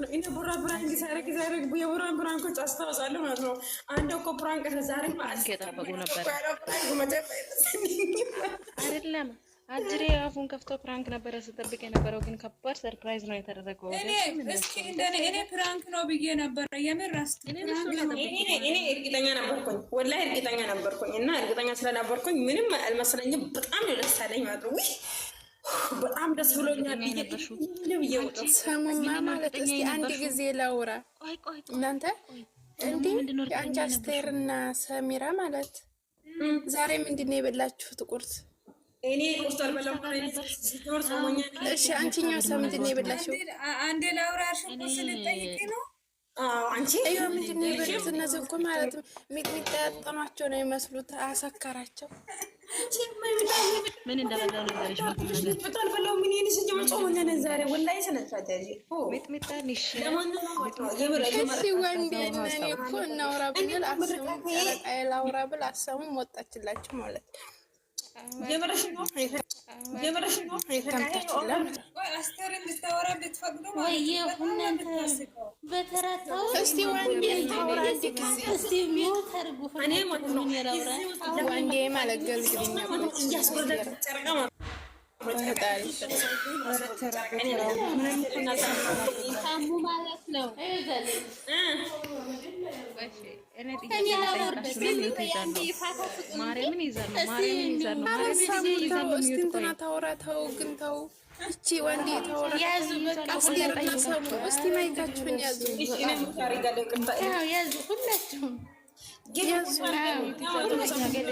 እኔ ቡራ ፕራንክ ሳረግ የቡራ ፕራንኮች አስታውሳለሁ ማለት ነው። አንድ እኮ ፕራንክ ዛሬ እየጠበቁ ነበር አይደለም። አጅሬ አፉን ከፍቶ ፕራንክ ነበረ ስጠብቅ የነበረው፣ ግን ከባድ ሰርፕራይዝ ነው የተደረገው። እስኪ እኔ ፕራንክ ነው ብዬ ነበረ። የምር እኔ እርግጠኛ ነበርኩኝ፣ ወላሂ እርግጠኛ ነበርኩኝ። እና እርግጠኛ ስለነበርኩኝ ምንም አልመሰለኝም። በጣም ነው ደስ ያለኝ ማለት ነው። በጣም ደስ ብሎኛል። ሰሙማ ማለት እስኪ አንድ ጊዜ ላውራ እናንተ እንዲህ የአንቺ አስቴርና ሰሚራ ማለት ዛሬ ምንድን ነው የበላችሁት ቁርስ? እኔ ቁርስ አልበላም። እሺ አንቺኛው ሰው ምንድን ነው የበላችው? አንዴ ላውራ ቁርስ ልጠይቅ ነው። አንቺ አዩ ምንድን ነው የበሉት? እነዚህ እኮ ማለት ሚጥሚጣ ያጠኗቸው ነው የመስሉት። አሰካራቸው። ምን እንደበላው ነገርሽ ነው? በጣም በላው። ምን ይሄንስ ጀመጾ ሆነን ዛሬ ወላሂ ሰነቻት ያጂ ሚጥሚጣ ንሽ እሺ ወንዴ ነኝ እኮ እናውራ ብንል አሰሙ ቀረቃይ ላውራ ብል አሰሙ ወጣችላችሁ ማለት ነው። የበረሽ ነው ይከምታችላ አስተር እንድታወራ ብትፈቅዱ ወይ ሁነንተ በተራታው እስቲ ወንዴ ታውራ እስቲ ሚውት አድርጉ። እኔ ማለት ነው ወንዴ ማለት ገልግልኛ እያስወረደ ጨረቃ ማለት ታሙ ማለት ነው። ማርያምን ይዘር ነው ታውራታው ግን ተው እቺ ወንዴ ታውራ ያዙ። በቃ እስቲ ማይካችሁን ያዙ ያዙ ሁላችሁም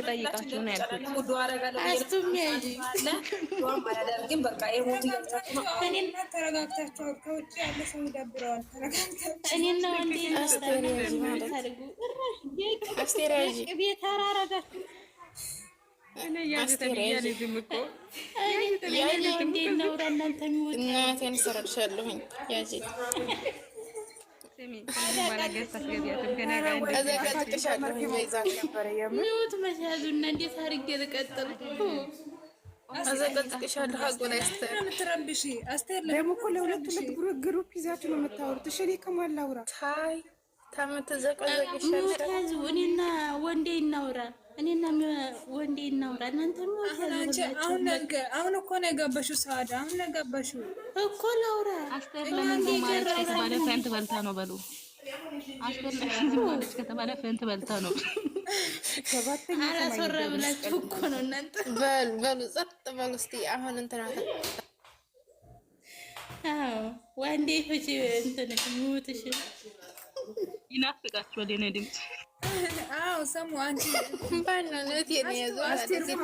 ጠይቃችሁ ነው ያልኩት። ተረጋግታችሁ ከውጭ ያለ ሰው ይደብረዋል። እናቴን ሰረድሻለሁኝ ያዚ ሚውት መያዙና እንዴት አድርጌ ልቀጥል? አዘቀዝቅሻለሁ። ሀጎላ ምትረብሽ አስቴር ደግሞ እኮ ለሁለት ግሩፕ ይዛችሁ ነው የምታወሩት። እሺ እኔ ከማን ላውራ? ታይ ታምትዘቀዘቅሻለሁ። እኔና ወንዴ እናውራ፣ እኔና ወንዴ እናውራ። እናንተ አሁን እኮ ነው የገባሽው ሰዓዳ። አሁን ነው የገባሽው እኮ ላውራ። አስቴር ለምን ማለት ከተባለ ፈንት በልታ ነው በሉ። አስቴር ለምን ማለት ከተባለ ፈንት በልታ ነው። አላስወራ ብላችሁ እኮ ነው እናንተ። በሉ ጸጥ በሉ እስቲ። አሁን እንትና ወንዴ ፍቺ እንትን ሙትሽ ይናፍቃችኋል የኔ ድምፅ። አዎ ሰሙ አንቺ ባናለት የኔያዙ አስቴር ዝም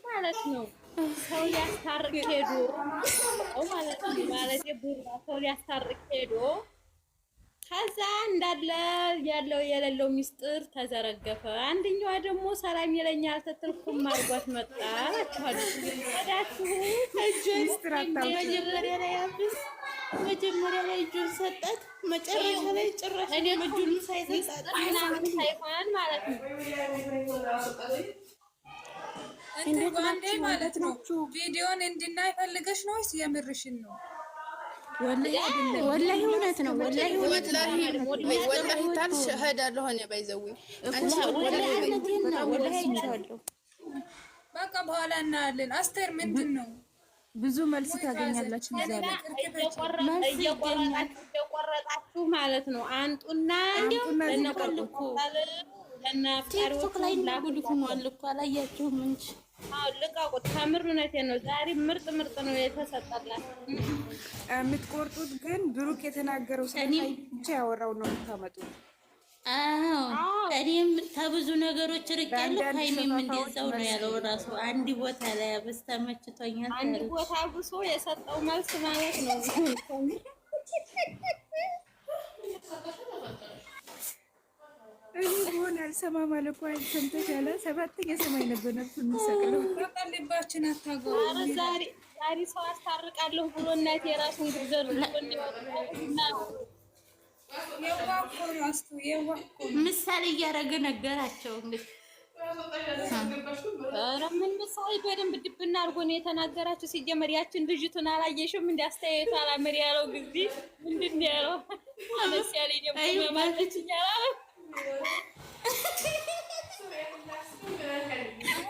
ማለት ነው። ሰው ሊያስታርቅ ሄዶ ማለት የቡራ ሰው ሊያስታርቅ ሄዶ ከዛ እንዳለ ያለው የሌለው ሚስጥር ተዘረገፈ። አንደኛዋ ደግሞ ሰላም ይለኛል ተትልኩም አርጓት መጣ አላችኋለሁ። ታዳችሁ መጀመሪያ ላይ እጁን ሰጣት፣ መጨረሻ ላይ ጭራሽ እጁን ሳይሰጣት ምናምን ሳይሆን ማለት ነው። አንዴ ማለት ነው ቪዲዮን እንድናይ ፈልገሽ ነው ወይስ የምርሽን ነው? ወላሂ እውነት ነው። ወላሂ ታልሽ እሄዳለሁ እኔ ባይዘዊ በቃ በኋላ እናያለን። አስቴር ምንድን ነው ብዙ መልስ ታገኛላችሁ። እየቆረጣችሁ ማለት ነው። አንጡና ቲክቶክ ላይ ጉድ ሆኗል እኮ አላያችሁም እንጂ ልቀቁት። ከምር እውነቴን ነው። ዛሬ ምርጥ ነው የተሰጠላት። የምትቆርጡት ግን ብሩክ የተናገረው ብቻ ያወራው ነው የምታመጡት። እኔም ከብዙ ነገሮች ርቄያለሁ። ሃይሚም እንደዛው ነው ያለው ራሱ። አንድ ቦታ ላይ ተመችቶኛል። አንድ ቦታ ብሶ የሰጠው መልስ ማለት ነው። እኔ ሆነ አልሰማም አለ እኮ ሰምተሻል? ሰባተኛ ሰማይ ነበር ነፍሱ የሚሰቅለው። ልባችን አታገው ዛሬ ሰው አስታርቃለሁ ብሎ እናቴ የራሱን ግዘሩ ምሳሌ እያደረገ ነገራቸው። እንግዲህ ኧረ ምን ምሳሌ በደንብ ድብና አድርጎ ነው የተናገራችሁ። ሲጀመር ያችን ልጅቱን አላየሽም? እንዲያስተያየቱ አላመሪ ያለው ጊዜ ምንድን ነው ያለው? አነስ ያለ ደግሞ ማለች ይላል።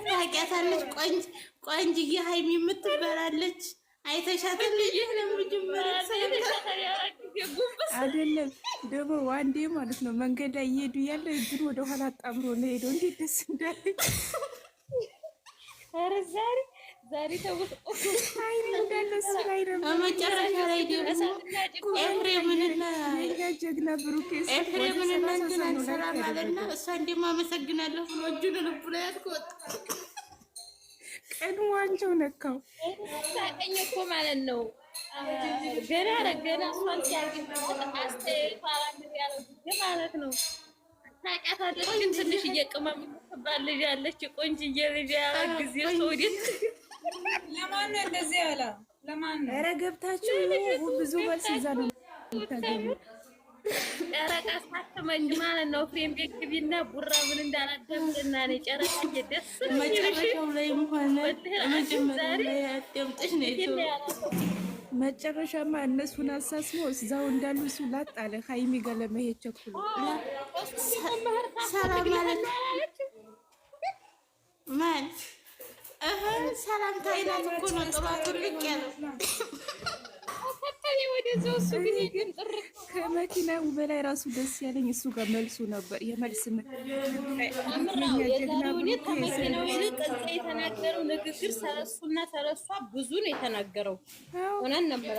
ታውቂያታለች? ቆንጅዬ ሀይሚ የምትበላለች አይተሻታል? ልጅ ለምጅመራ አይደለም ደግሞ ዋንዴ ማለት ነው መንገድ ላይ እየሄዱ ያለ እጁን ወደኋላ አጣምሮ ነው ሄደው እንዴት ደስ እንዳለኝ። ኧረ ዛሬ ተውት። በመጨረሻ ላይ ደግሞ ኤፍሬምንና ጀግና ብሩኬ ኤፍሬምንና እንትን አንሰራም አለና እሷ እንደማ አመሰግናለሁ ብሎ እጁን ልቡ ላይ አትቆጥ ቀን ዋንቸው ነካው ሳቀኝ እኮ ማለት ነው። ገና እሷን ሲያገኝ አስተያየቱ አላመሪ ያለው ጊዜ ማለት ነው። ታውቂያታለሽ? ግን ትንሽ እየቅመም የምትባል ልጅ አለች፣ ቆንጅዬ ልጅ ያላት ጊዜ ሰውዴት። ለማን ነው እንደዚህ ያለ? ለማን ነው? ኧረ ገብታችሁ ብዙ መልስ ይዛ ነው የምታገኙት። ጨረቃ ሳትመኝ ማለት ነው። ፍሬም ቤት ግቢና ቡራ ምን እንዳላደምጥና ነው ጨረቃ ደስ መጨረሻው ላይም ሆነ መጀመሪያ ላይ አደምጥሽ ነው። መጨረሻማ እነሱን አሳስቦ እዛው እንዳሉ እሱ ላጥ አለ። ሀይሚ ጋር ለመሄድ ቸኩሎ ሰላም ማለት ማን ሰላም ታይላት እኮ ነው ጥሏቱ ልቅ ያለው ከመኪናው በላይ ራሱ ደስ ያለኝ እሱ ጋር መልሱ ነበር። የመልስ ከመኪናው ይልቅ እዛ የተናገረው ንግግር ሰለሱና ሰለሷ ብዙ ነው የተናገረው። ሆነን ነበር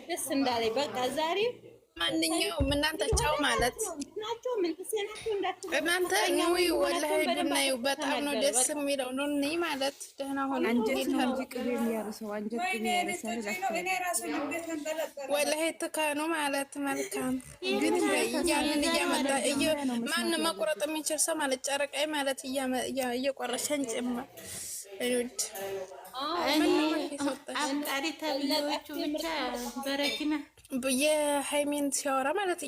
ደስ እንዳለኝ በቃ ዛሬ ማንኛውም እናንተ ቻው ማለት ናቸው። ምን ተሰናችሁ እንዳትሉ እናንተ ነው ወላሂ ድናዩ በጣም ነው ደስ የሚለው ነው ነኝ ማለት ደህና ሆነ። አንጀት ነው ቅቤ የሚያርሰው አንጀት የሚያርሰው ወላሂ ተካኑ ማለት መልካም ግን ያንን እያመጣ ማን መቁረጥ የሚችል ሰው ማለት ጨረቃይ ማለት እየቆረሸን ጭማ አይውድ አቃሪ ተብሎቹ ብቻ በረኪና የሃይሚን ሲያወራ ማለት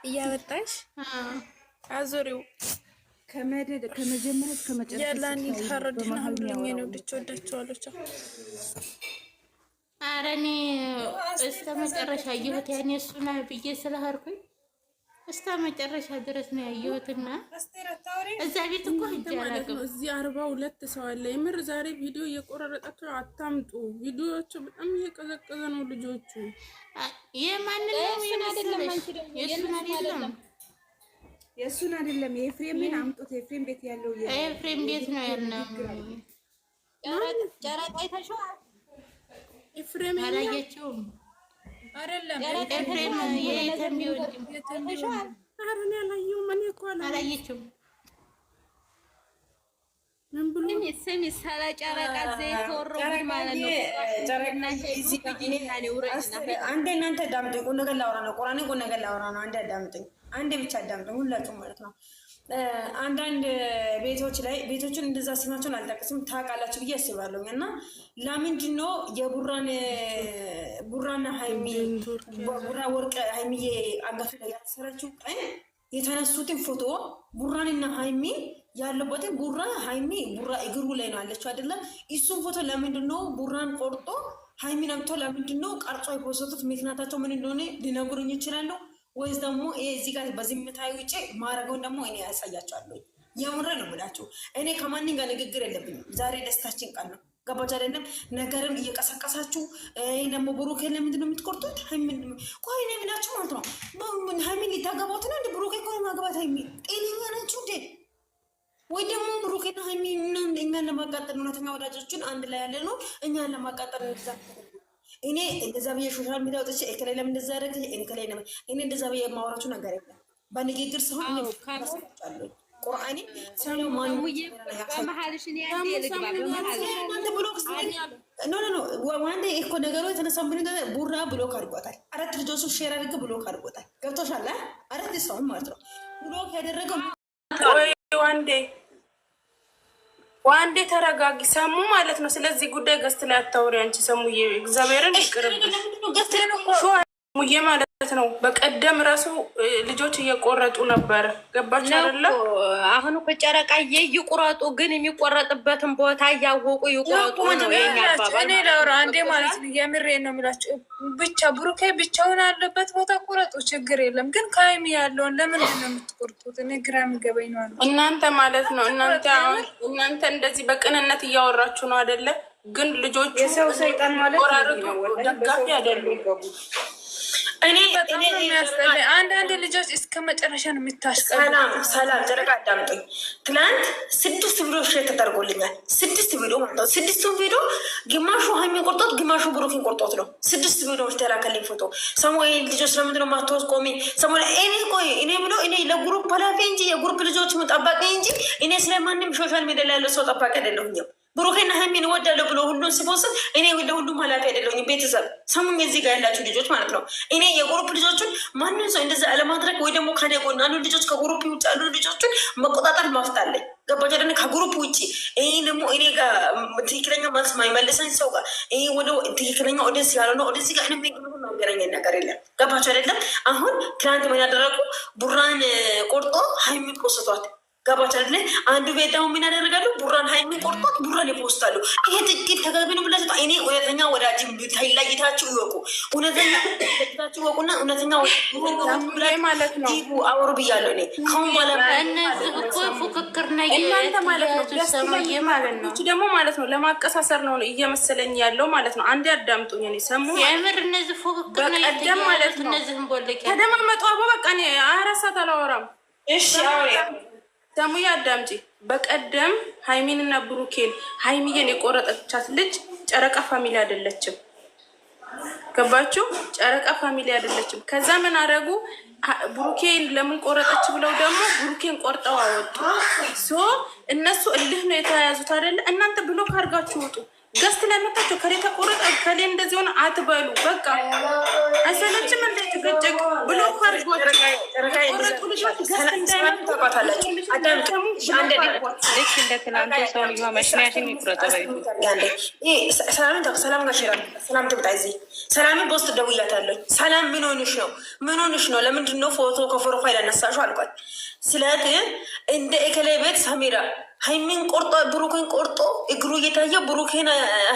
እያመጣሽ አዙሪው ከመጀመሪያ እስከ መጨረሻ ያላኒ ተረድና ሁሉኛ ነው ወዳቸዋለሁ። ኧረ እኔ እስከ መጨረሻ አየሁት። ያኔ እሱና ብዬ ስለሀርኩኝ እስከ መጨረሻ ድረስ ነው ያየሁትና እዛ ቤት እኮ ሂጅ አላውቅም። እዚህ 42 ሰው አለ። የምር ዛሬ ቪዲዮ እየቆራረጣችሁ አታምጡ። ቪዲዮዎቹ በጣም እየቀዘቀዘ ነው። ልጆቹ የማንን ነው የመሰለሽ? የእሱን አይደለም የኤፍሬምን አምጡት። ኤፍሬም ቤት ያለው ኤፍሬም ቤት ነው ያለው። ጨረቃ አይተሽዋል? ኤፍሬም አላየችውም አይደለም ኤፍሬም የየተም ቢወድም አይተሽዋል? ኧረ እኔ አላየሁም። እኔ እኮ አላየችውም። ምን ብሎ ስሚ ስለ ጨረቃ ዘይት ተወረው ማለት ነው። አንዴ እናንተ ዳምጡ። ቁም ነገር ላውራ ነው። ቁርአን ቁም ነገር ላውራ ነው። አንዴ አዳምጡኝ። አንዴ ብቻ አዳምጡኝ ሁላችሁም ማለት ነው። አንዳንድ ቤቶች ላይ ቤቶችን እንደዛ ስማቸውን አልጠቅስም ታውቃላችሁ ብዬ አስባለሁ። እና ለምንድን ነው ቡራና ሀይሚ ቡራ ወርቅ ሀይሚዬ አንገቱ ላይ ያሰረችው ቀን የተነሱትን ፎቶ ቡራንና ሀይሚ ያለበትን ቡራ እግሩ ላይ ነው አለችው አይደለም? እሱን ፎቶ ለምንድን ነው ቡራን ቆርጦ ሀይሚን አምጥቶ ለምንድን ነው ቀርጾ የፖስቱት? ምክንያታቸው ምን እንደሆነ ሊነግሩኝ ይችላሉ ወይስ ደግሞ እዚህ ጋር በዝምታዊ ውጭ ማድረገውን ደግሞ እኔ ያሳያቸዋለሁ። የምሬ ነው የምላችሁ። እኔ ከማንም ጋር ንግግር የለብኝም። ዛሬ ደስታችን ቀን ነው። ገባች አይደለም? ነገርን እየቀሰቀሳችሁ ደግሞ ብሩኬ ለምንድን ነው የምትቆርጡት? ቆይ እኔ የምላችሁ ማለት ነው ሀይሚን ሊታገባት ነው እንደ ብሩኬ እኮ ማግባት ሀይሚ ጤነኛ ናችሁ እንዴ? ወይ ደግሞ ብሩኬና ሀይሚ እኛን ለማቃጠል እውነተኛ ወዳጆችን አንድ ላይ ያለ ነው እኛን ለማቃጠል ነው። እኔ እንደዛ ብዬ ሶሻል ሚዲያ ወጥቼ እከላይ ለምን እንደዛ ያደረግ እከላይ ለምን እኔ እንደዛ ብዬ የማወራችሁ ነገር የለም። በንግግር ሲሆን አሉ ቁርአኒ ሰላም ማን በመሐልሽ ነው ያንዴ ልግባ በመሐልሽ ኖ ዋንዴ እኮ ነገሩ የተነሳው ምን ነገር ቡራ ብሎክ አድርጓታል። አራት ልጆቹ ሼር አድርገው ብሎክ አድርጓታል። ገብቶሻል? አራት ሰው ማለት ነው ብሎክ ያደረገው። ዋንዴ ተረጋጊ፣ ሰሙ ማለት ነው። ስለዚህ ጉዳይ ገስት ላይ አታውሪ አንቺ ሰሙዬ፣ እግዚአብሔርን ይቅርብሽ። ሙዬ ማለት ነው። በቀደም ራሱ ልጆች እየቆረጡ ነበረ። ገባችሁ አይደለ? አሁን እኮ ጨረቃዬ ይቁረጡ፣ ግን የሚቆረጥበትን ቦታ እያወቁ ይቁረጡ ነው የኛ አባባል። እኔ ለውራ አንዴ ማለት ነው የምሬ ነው የምላቸው። ብቻ ብሩኬ ብቻውን ያለበት ቦታ ቁረጡ፣ ችግር የለም። ግን ከሀይሚ ያለውን ለምንድን ነው የምትቆርጡት? እኔ ግራ የሚገባኝ ነው አለ እናንተ ማለት ነው። እናንተ እንደዚህ በቅንነት እያወራችሁ ነው አይደለ? ግን ልጆቹ የሰው ሰይጣን ማለት ደጋፊ አይደሉም። እኔ አንዳንድ ልጆች እስከ መጨረሻ ነው የምታሽቀ። ሰላም ጨረቃ አዳምጠኝ። ትናንት 6 ቪዲዮ ሼር ተደርጎልኛል። 6 ቪዲዮ ማለት ነው። 6 ቪዲዮ ግማሹ ሀይሚ ቆርጦት፣ ግማሹ ብሩክን ቆርጦት ነው። 6 ቪዲዮ ተላከልኝ ፎቶ። ሰሞኑን ልጆች ለምንድን ነው ማትወስ ቆሚ ሰሞኑን እኔ ብሎ እኔ ለግሩፕ ኃላፊ እንጂ የግሩፕ ልጆች ጠባቂ እንጂ እኔ ስለማንም ሶሻል ሚዲያ ላይ ያለው ሰው ጠባቂ አይደለሁኝም። ብሩኬና ሀይሚን እወዳለሁ ብሎ ሁሉን ሲፖስት እኔ ለሁሉም ኃላፊ አይደለሁኝም። ቤተሰብ ሰሙኝ፣ እዚህ ጋር ያላችሁ ልጆች ማለት ነው። እኔ የግሩፕ ልጆችን ማንም ሰው እንደዛ አለማድረግ ወይ ደግሞ ከኔ ጎን አሉ ልጆች ከግሩፕ ውጭ ያሉ ልጆችን መቆጣጠር ማፍታለኝ። ገባች አይደል? ከግሩፕ ውጭ ይህ ደግሞ እኔ ጋር ትክክለኛ መልስ ማይመልሰኝ ሰው ጋር ይህ ወደ ትክክለኛ ኦዲንስ ያልሆነ ኦዲንስ ጋር ነገረኛ ነገር የለም። ገባች አይደለም? አሁን ትናንት ምን ያደረጉ ቡራን ቆርጦ ሀይሚን ቆስቷት ገባች አይደለ? አንዱ ቤት ደግሞ ምን ያደርጋሉ? ቡራን ሀይሚን ቆርጦት ቡራን ይፖስታሉ። ይሄ ጥቂት ተገቢ ነው ብላችሁ እኔ እውነተኛ ወዳጅ ታይላይታችሁ ይወቁ፣ እውነተኛ ታችሁ ይወቁና እውነተኛ ማለት ነው አውሩ ብያለሁ። እኔ ከሁን በኋላ እነዚህ እኮ ፉክክር ነ እናንተ ማለት ነው ደስማዬ ማለት ነው ደግሞ ማለት ነው ለማቀሳሰር ነው እየመሰለኝ ያለው ማለት ነው። አንዴ አዳምጡኝ። እኔ ሰሙ የምር እነዚህ ፉክክር ነ በቀደም ማለት ነው እነዚህም ቦለቂያ ተደማመጡ። አቦ በቃ እኔ 24 ሰዓት አላወራም። እሺ አውሪ ሰሙ አዳምጪ። በቀደም ሀይሚንና ብሩኬን ሀይሚዬን የቆረጠቻት ልጅ ጨረቃ ፋሚሊ አይደለችም። ገባችሁ? ጨረቃ ፋሚሊ አይደለችም። ከዛ ምን አደረጉ? ብሩኬን ለምን ቆረጠች ብለው ደግሞ ብሩኬን ቆርጠው አወጡ። እነሱ እልህ ነው የተያያዙት አይደለ? እናንተ ብሎክ አድርጋችሁ ውጡ። ገስት ላይ መጣችሁ ከሌ ተቆረጠ ከሌ እንደዚህ ሆነ አትበሉ። በቃ አይሰለችም እንደ ተገጨቅ ብሎ ካርጓችሁ ቆረጡ ልጆች ገስት እንዳይመጡ ልክ እንደ ትናንቱ ሰውዬው መሽናሽን ይቁረጠ ሰላም ትምጣ። እዚህ ሰላምን በውስጥ ደውያታለሁ። ሰላም ምን ሆንሽ ነው? ምን ሆንሽ ነው? ለምንድን ነው ፎቶ ከፕሮፋይል አነሳሽው አልኳት። ስለት እንደ ኤከሌ ቤት ሰሚራ ሀይሚን ቆርጦ ብሩኬን ቆርጦ እግሩ እየታየ ብሩኬን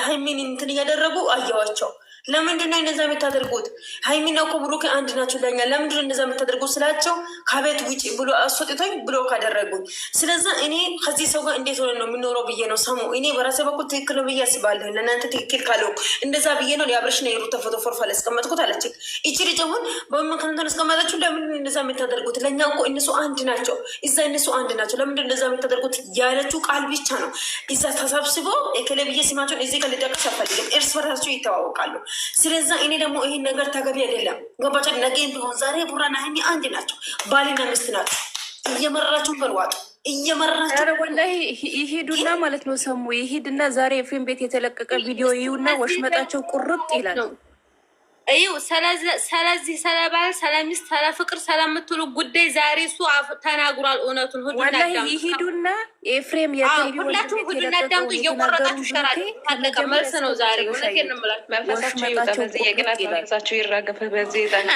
ሀይሚን እንትን እያደረጉ አየዋቸው። ለምንድን ነው እንደዛ የምታደርጉት? ሀይሚና እኮ ብሩኬ አንድ ናቸው ለኛ። ለምንድን ነው እንደዛ የምታደርጉት ስላቸው ከቤት ውጭ ብሎ አስወጥቶኝ ብሎ ካደረጉኝ። ስለዛ እኔ ከዚህ ሰው ጋር እንዴት ሆነ ነው የምኖረው ብዬ ነው ሰሙ። እኔ በራሴ በኩል ትክክል ነው ብዬ አስባለሁ። ለእናንተ ትክክል ካለው እንደዛ ብዬ ነው የአብረሽና የሩታ ፎቶ ፎርፋል ያስቀመጥኩት አለች። ይቺ ልጅ አሁን በመካንተን ያስቀመጣችሁ ለምንድን ነው እንደዛ የምታደርጉት? ለእኛ እኮ እነሱ አንድ ናቸው፣ እዛ እነሱ አንድ ናቸው። ለምንድን ነው እንደዛ የምታደርጉት ያለችው ቃል ብቻ ነው። እዛ ተሰብስቦ የከለ ብዬ ስማቸውን እዚህ ከልጠቅስ አልፈልግም። እርስ በርሳቸው ይተዋወቃሉ። ስለዛ እኔ ደግሞ ይሄን ነገር ተገቢ አይደለም። ገባቸው። ነገም ቢሆን ዛሬ ቡራና ሀይሚ አንድ ናቸው፣ ባልና ሚስት ናቸው። እየመረራችሁ በልዋጡ እየመረራችሁ ወላሂ ይሄዱና ማለት ነው። ሰሙ ይሄድና ዛሬ ኤፍሬም ቤት የተለቀቀ ቪዲዮ ይዩና ወሽመጣቸው ቁርጥ ይላል። እዩ ስለዚህ ስለባል ስለሚስት ስለፍቅር ስለምትሉ ጉዳይ ዛሬ እሱ ተናግሯል። እውነቱን ሁሉ ይሄዱና ኤፍሬም ሁላችሁም ሁሉ እናዳምጡ። እየቆረጣችሁ ሸራል ታለቀ መልስ ነው ዛሬ። እውነቴን ነው የምላችሁ። መልሳቸው ይወጣ በዚህ የቅናት መልሳቸው ይራገፈ በዚህ ይጣና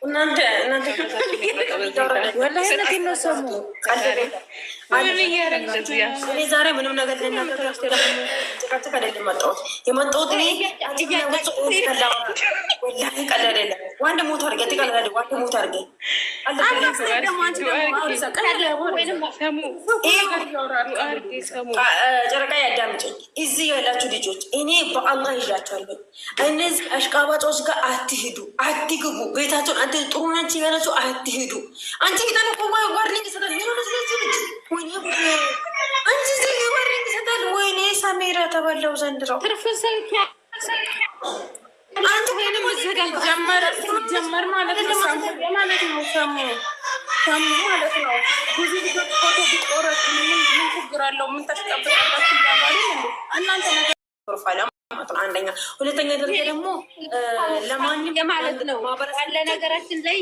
እናንተ ወላሂ እውነቴን ነው። ሰሙ እኔ ዛሬ ምንም ነገር ልናገርጭቃጭቅ አይደለም የመጣሁት እኔ ወላሂ ቀላል የለም። ዋንድ ሞት አድርጌ ትቀላለ ዋንድ ሞት አድርጌ ጨረቃ ያዳምጭኝ። እዚህ ያላችሁ ልጆች እኔ በአላህ ይዣቸዋለሁ። እነዚህ አሽቃባጮች ጋር አትሂዱ፣ አትግቡ። ቤታቸውን አንተ ጥሩ ናቸው ያላችሁ አትሂዱ። አንቺ ጌታን እኮ ዋርኒንግ ይሰጣል። አንቺ ዜ ዋርኒንግ ይሰጣል። ወይኔ ሳሜራ ተበላው ዘንድሮ ትርፍሰልክ አንተ ወይንም ጀመር ማለት ነው ማለት ነው። ሰሙ ማለት ነው። ብዙ ልጆች ፎቶ ቢቆረጥ ምን ችግር አለው? ምን ተሽቀብጣላችሁ ያባሉ እናንተ ነገር ፕሮፋይል አንደኛ፣ ሁለተኛ ደረጃ ደግሞ ለማንም ማለት ነው ያለ ነገራችን ላይ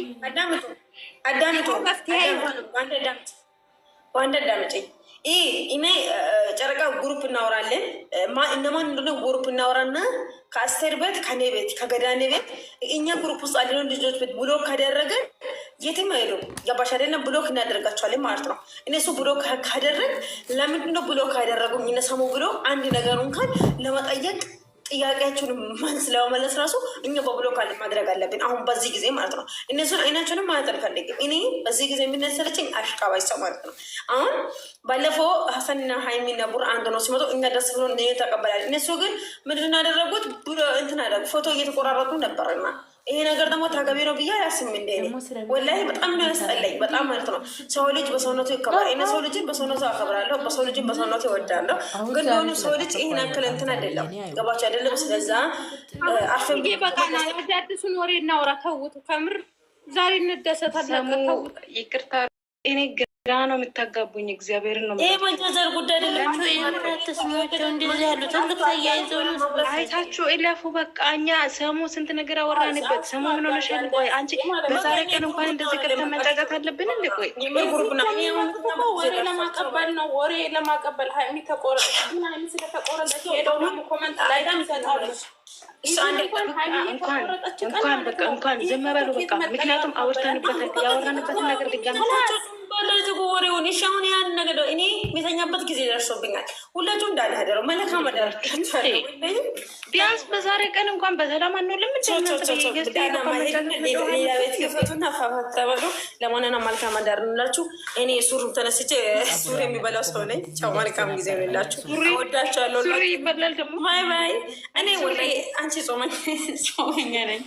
አዳምጡ መፍትሄ አይሆንም። ዋንደ ዳምጭኝ እኔ ጨረቃ ግሩፕ እናወራለን። እነማን እንደሆነ ግሩፕ እናወራና ከአስቴር ቤት፣ ከኔ ቤት፣ ከገዳኔ ቤት እኛ ግሩፕ ውስጥ ያለን ልጆች ቤት ብሎክ ካደረገን የትም አይሄዱም። ገባሽ አይደለም? ብሎክ እናደርጋቸዋለን ማለት ነው። እነሱ ብሎክ ካደረግ ለምንድነው ብሎክ ካደረጉ እነሰሙ ብሎ አንድ ነገር እንኳን ለመጠየቅ ጥያቄያችሁን መልስ ለመመለስ ራሱ እኛ በብሎክ ማድረግ አለብን። አሁን በዚህ ጊዜ ማለት ነው። እነሱን አይናቸውንም ማለት አልፈልግም። እኔ በዚህ ጊዜ የሚነሰለችኝ አሽቃባጭ ሰው ማለት ነው። አሁን ባለፈው ሀሰንና ሀይሚና ቡራ አንድ ነው ሲመጡ እኛ ደስ ብሎ ተቀበላል። እነሱ ግን ምንድን ነው ያደረጉት? እንትን አደረጉ፣ ፎቶ እየተቆራረጡ ነበርና ይሄ ነገር ደግሞ ተገቢ ነው ብዬ አያስብም። እንደ ወላሂ በጣም ነው ያስጠላኝ፣ በጣም ማለት ነው። ሰው ልጅ በሰውነቱ ይከብራል። እኔ ሰው ልጅን በሰውነቱ አከብራለሁ፣ በሰው ልጅን በሰውነቱ ይወዳለሁ። ግን ሆኑ ሰው ልጅ ይህን ያክል እንትን አይደለም። ገባች አይደለም? ስለዛ አርፈን በቃ አዲሱን ወሬ እናውራ። ተውት፣ ከምር ዛሬ እንደሰታለን። ተውት፣ ይቅርታ እኔ ግራ ነው የምታጋቡኝ። እግዚአብሔርን ነው ይሄ መንጨዘር ጉዳይ አይደለም። ተስማቸው እንደዚህ ያሉ ትልቅ ተያይዘው አይታችሁ እለፉ። በቃ እኛ ሰሙ ስንት ነገር አወራንበት። ሰሙ ምን ሆነሻል? ቆይ አንቺ በዛሬ ቀን እንኳን እንደዚህ ቀጥታ መንጫጫት አለብን እንዴ? ቆይ ወሬ ለማቀበል ነው፣ ወሬ ለማቀበል ሀይሚ ተቆረጠች። ግን ሀይሚ ስለተቆረጠች ሄደው ደግሞ ኮመንት ላይ ይሰጣሉ። እንኳን ዝም በሉ በቃ። ምክንያቱም አውርተንበታል። ያወራንበትን ነገር ድጋሚ ባለትጉ ወሬውን እሺ። አሁን ያን ነገር እኔ የሚተኛበት ጊዜ ደርሶብኛል። ሁላችሁ እንዳላደረው መልካም አደር። ቢያንስ በዛሬ ቀን እንኳን በሰላም አንውልም። ሌላ ቤት ክፈቱና ተበሉ። ለማንኛውም መልካም አደር እንላችሁ። እኔ ሱር ተነስቼ ሱር የሚበላው ሰው ነኝ። ቻው፣ መልካም ጊዜ ይላችሁ። ወዳችኋለሁ። ይበላል ደግሞ ባይ ባይ። እኔ ወላሂ አንቺ ጾመኛ ነኝ።